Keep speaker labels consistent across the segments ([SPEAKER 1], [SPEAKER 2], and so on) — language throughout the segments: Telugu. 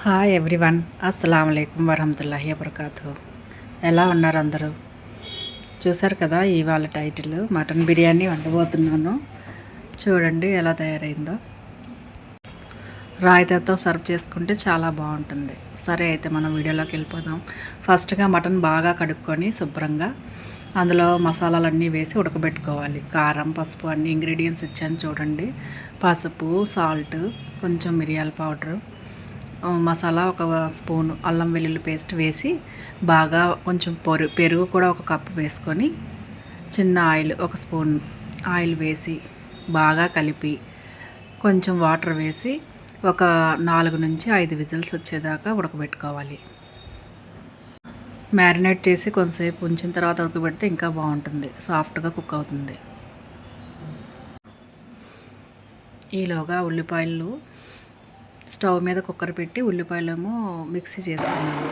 [SPEAKER 1] హాయ్ ఎవ్రీవన్, అస్సలం అయికం వరహమతుల్లాహి వబర్కాతు. ఎలా ఉన్నారు అందరూ? చూసారు కదా, ఇవాళ టైటిల్ మటన్ బిర్యానీ వండబోతున్నాను. చూడండి ఎలా తయారైందో. రాయితీతో సర్వ్ చేసుకుంటే చాలా బాగుంటుంది. సరే, అయితే మనం వీడియోలోకి వెళ్ళిపోదాం. ఫస్ట్గా మటన్ బాగా కడుక్కొని శుభ్రంగా అందులో మసాలాలన్నీ వేసి ఉడకబెట్టుకోవాలి. కారం, పసుపు అన్ని ఇంగ్రీడియంట్స్ ఇచ్చాను చూడండి. పసుపు, సాల్ట్, కొంచెం మిరియాల పౌడరు, మసాలా, ఒక స్పూన్ అల్లం వెల్లుల్లి పేస్ట్ వేసి బాగా కొంచెం పెరుగు కూడా ఒక కప్పు వేసుకొని చిన్న ఆయిల్ ఒక స్పూన్ ఆయిల్ వేసి బాగా కలిపి కొంచెం వాటర్ వేసి ఒక 4 నుంచి 5 విజిల్స్ వచ్చేదాకా ఉడకబెట్టుకోవాలి. మ్యారినేట్ చేసి కొంతసేపు ఉంచిన తర్వాత ఉడకబెడితే ఇంకా బాగుంటుంది, సాఫ్ట్గా కుక్ అవుతుంది. ఈలోగా ఉల్లిపాయలు స్టవ్ మీద కుక్కర్ పెట్టి ఉల్లిపాయలేమో మిక్సీ చేసుకున్నాను.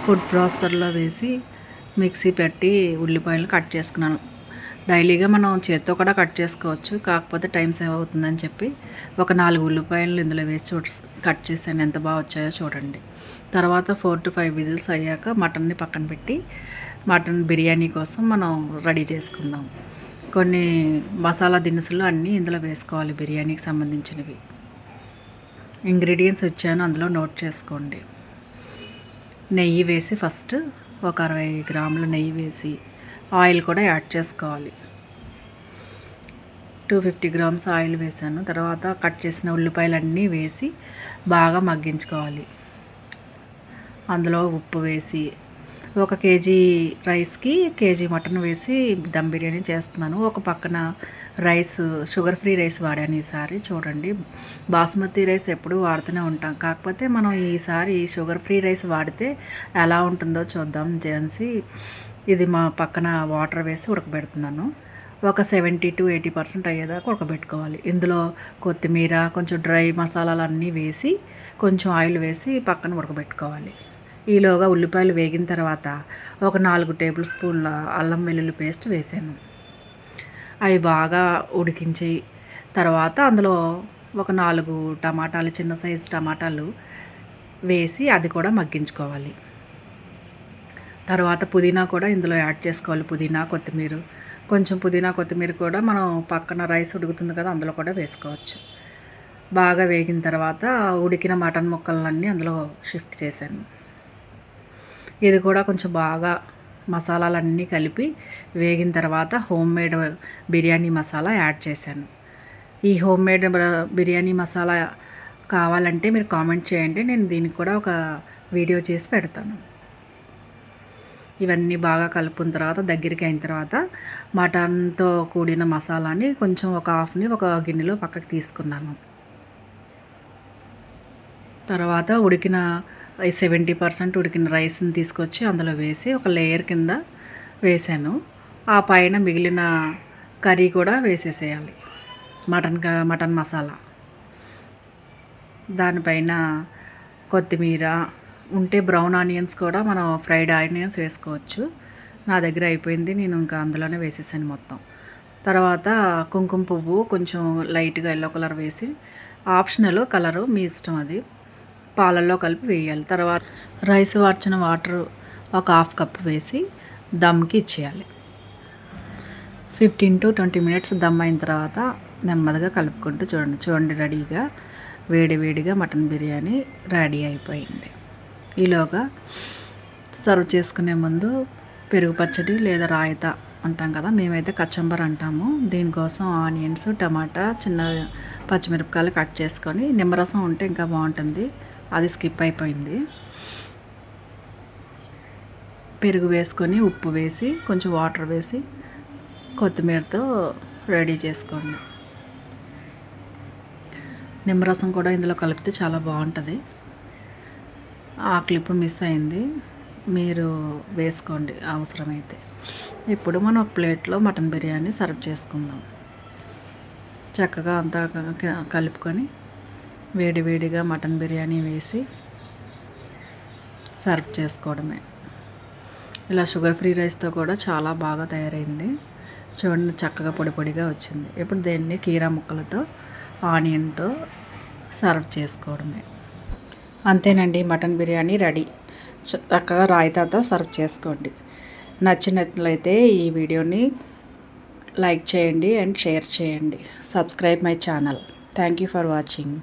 [SPEAKER 1] ఫుడ్ ప్రాసెసర్లో వేసి మిక్సీ పెట్టి ఉల్లిపాయలు కట్ చేసుకున్నాను. డైలీగా మనం చేత్తో కూడా కట్ చేసుకోవచ్చు, కాకపోతే టైం సేవ్ అవుతుందని చెప్పి ఒక 4 ఉల్లిపాయలు ఇందులో వేసి కట్ చేసాను. ఎంత బాగా వచ్చాయో చూడండి. తర్వాత 4 to 5 విజిల్స్ అయ్యాక మటన్ని పక్కన పెట్టి మటన్ బిర్యానీ కోసం మనం రెడీ చేసుకుందాం. కొన్ని మసాలా దినుసులు అన్నీ ఇందులో వేసుకోవాలి. బిర్యానీకి సంబంధించినవి ఇంగ్రీడియంట్స్ వచ్చాను, అందులో నోట్ చేసుకోండి. నెయ్యి వేసి ఫస్ట్ ఒక 60 గ్రాముల నెయ్యి వేసి ఆయిల్ కూడా యాడ్ చేసుకోవాలి. 250 గ్రామ్స్ ఆయిల్ వేసాను. తర్వాత కట్ చేసిన ఉల్లిపాయలన్నీ వేసి బాగా మగ్గించుకోవాలి. అందులో ఉప్పు వేసి ఒక కేజీ రైస్కి కేజీ మటన్ వేసి దమ్ బిర్యానీ చేస్తున్నాను. ఒక పక్కన రైస్ షుగర్ ఫ్రీ రైస్ వాడాను ఈసారి. చూడండి, బాస్మతి రైస్ ఎప్పుడూ వాడుతూనే ఉంటాం, కాకపోతే మనం ఈసారి షుగర్ ఫ్రీ రైస్ వాడితే ఎలా ఉంటుందో చూద్దాం చేసి ఇది మా పక్కన వాటర్ వేసి ఉడకబెడుతున్నాను. ఒక 70 to 80% అయ్యేదాకా ఉడకబెట్టుకోవాలి. ఇందులో కొత్తిమీర, కొంచెం డ్రై మసాలాలు అన్నీ వేసి కొంచెం ఆయిల్ వేసి పక్కన ఉడకబెట్టుకోవాలి. ఈలోగా ఉల్లిపాయలు వేగిన తర్వాత ఒక 4 టేబుల్ స్పూన్ల అల్లం వెల్లుల్లి పేస్ట్ వేసాను. అవి బాగా ఉడికించి తర్వాత అందులో ఒక 4 టమాటాలు, చిన్న సైజు టమాటాలు వేసి అది కూడా మగ్గించుకోవాలి. తర్వాత పుదీనా కూడా ఇందులో యాడ్ చేసుకోవాలి. పుదీనా, కొత్తిమీర, కొంచెం పుదీనా కొత్తిమీర కూడా మనం పక్కన రైస్ ఉడుకుతుంది కదా, అందులో కూడా వేసుకోవచ్చు. బాగా వేగిన తర్వాత ఉడికిన మటన్ ముక్కలన్నీ అందులో షిఫ్ట్ చేశాను. ఇది కూడా కొంచెం బాగా మసాలాలన్నీ కలిపి వేగిన తర్వాత home made biryani masala add చేశాను. ఈ హోమ్ మేడ్ బిర్యానీ మసాలా కావాలంటే మీరు కామెంట్ చేయండి, నేను దీనికి కూడా ఒక వీడియో చేసి పెడతాను. ఇవన్నీ బాగా కలుపుకున్న తర్వాత దగ్గరికి అయిన తర్వాత మటన్తో కూడిన మసాలాని కొంచెం ఒక హాఫ్ని ఒక గిన్నెలో పక్కకి తీసుకున్నాను. తర్వాత ఉడికిన 70% ఉడికిన రైస్ని తీసుకొచ్చి అందులో వేసి ఒక లేయర్ కింద వేసాను. ఆ పైన మిగిలిన కర్రీ కూడా వేసేసేయాలి, మటన్ మసాలా. దానిపైన కొత్తిమీర ఉంటే బ్రౌన్ ఆనియన్స్ కూడా మనం ఫ్రైడ్ ఆనియన్స్ వేసుకోవచ్చు. నా దగ్గర అయిపోయింది, నేను ఇంకా అందులోనే వేసేసాను మొత్తం. తర్వాత కుంకుమ పువ్వు కొంచెం లైట్గా ఎల్లో కలర్ వేసి, ఆప్షనల్ కలరు మీ ఇష్టం, అది పాలల్లో కలిపి వేయాలి. తర్వాత రైస్ వార్చిన వాటర్ ఒక 1/2 కప్ వేసి దమ్కి ఇచ్చేయాలి. 15 to 20 మినిట్స్ దమ్ అయిన తర్వాత నెమ్మదిగా కలుపుకుంటూ చూడండి రెడీగా వేడిగా మటన్ బిర్యానీ రెడీ అయిపోయింది. ఈలోగా సర్వ్ చేసుకునే ముందు పెరుగు పచ్చడి లేదా రాయితా అంటాం కదా, మేమైతే కచంబర్ అంటాము. దీనికోసం ఆనియన్స్, టమాటా, చిన్న పచ్చిమిరపకాయలు కట్ చేసుకొని, నిమ్మరసం ఉంటే ఇంకా బాగుంటుంది, అది స్కిప్ అయిపోయింది. పెరుగు వేసుకొని ఉప్పు వేసి కొంచెం వాటర్ వేసి కొత్తిమీరతో రెడీ చేసుకోండి. నిమ్మరసం కూడా ఇందులో కలిపితే చాలా బాగుంటుంది. ఆ క్లిప్ మిస్ అయింది, మీరు వేసుకోండి అవసరమైతే. ఇప్పుడు మనం ఒక ప్లేట్లో మటన్ బిర్యానీ సర్వ్ చేసుకుందాం. చక్కగా అంతా కలుపుకొని వేడిగా మటన్ బిర్యానీ వేసి సర్వ్ చేసుకోవడమే. ఇలా షుగర్ ఫ్రీ రైస్తో కూడా చాలా బాగా తయారైంది. చూడండి, చక్కగా పొడిగా వచ్చింది. ఇప్పుడు దీన్ని కీరా ముక్కలతో, ఆనియన్తో సర్వ్ చేసుకోవడమే. అంతేనండి, మటన్ బిర్యానీ రెడీ. చక్కగా రాయితాతో సర్వ్ చేసుకోండి. నచ్చినట్లయితే ఈ వీడియోని లైక్ చేయండి అండ్ షేర్ చేయండి. Subscribe my channel. Thank you for watching.